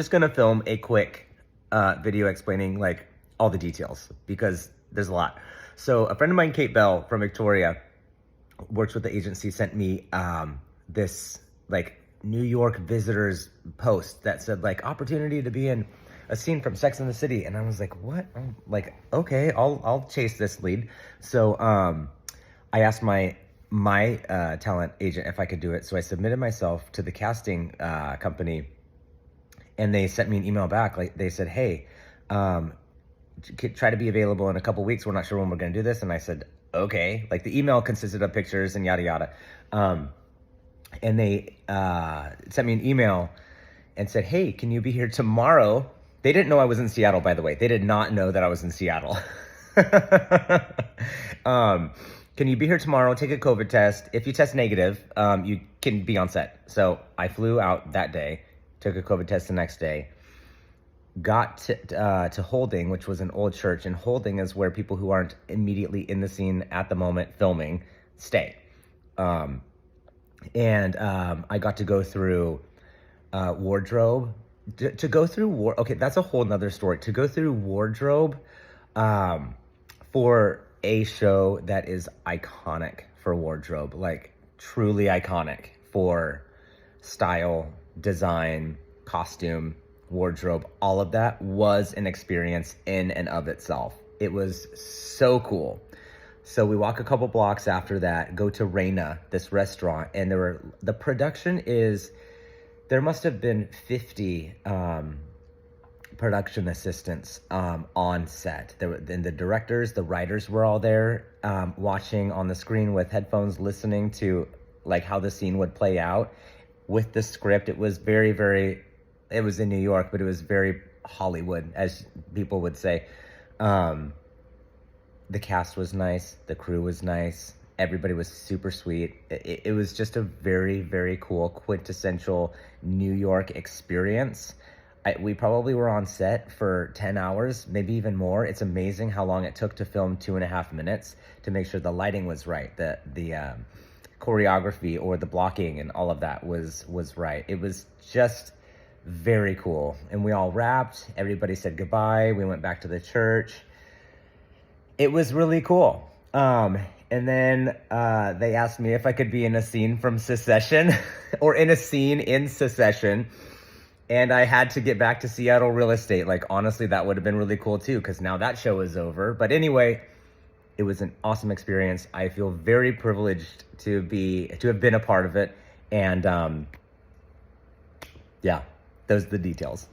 Just gonna film a quick video explaining like all the details because there's a lot. So a friend of mine, Kate Bell from Victoria, works with the agency, sent me this like New York visitors post that said like opportunity to be in a scene from Sex and the City, and I was like, what? I'm like, okay, I'll chase this lead. So I asked my talent agent if I could do it. So I submitted myself to the casting company. And they sent me an email back. Like they said, hey, try to be available in a couple weeks. We're not sure when we're going to do this. And I said, okay. Like the email consisted of pictures and yada, yada. And they sent me an email and said, hey, can you be here tomorrow? They didn't know I was in Seattle, by the way. They did not know that I was in Seattle. Can you be here tomorrow? Take a COVID test. If you test negative, you can be on set. So I flew out that day. Took a COVID test the next day, got to Holding, which was an old church, and Holding is where people who aren't immediately in the scene at the moment filming stay. I got to go through wardrobe. To go through okay, that's a whole nother story. To go through wardrobe for a show that is iconic for wardrobe, like truly iconic for style, design, costume, wardrobe, all of that was an experience in and of itself. It was so cool. So we walk a couple blocks after that, go to Reina, this restaurant, and the production is, there must have been 50 production assistants on set. And the directors, the writers were all there watching on the screen with headphones, listening to like how the scene would play out. With the script, it was very, very, it was in New York, but it was very Hollywood, as people would say. The cast was nice. The crew was nice. Everybody was super sweet. It was just a very, very cool, quintessential New York experience. We probably were on set for 10 hours, maybe even more. It's amazing how long it took to film 2.5 minutes to make sure the lighting was right. The choreography or the blocking and all of that was right. It was just very cool. And we all wrapped, everybody said goodbye. We went back to the church. It was really cool. And then they asked me if I could be in a scene from Secession or in a scene in Secession. And I had to get back to Seattle real estate. Like, honestly, that would have been really cool too, because now that show is over. But anyway, it was an awesome experience. I feel very privileged to have been a part of it. And yeah, those are the details.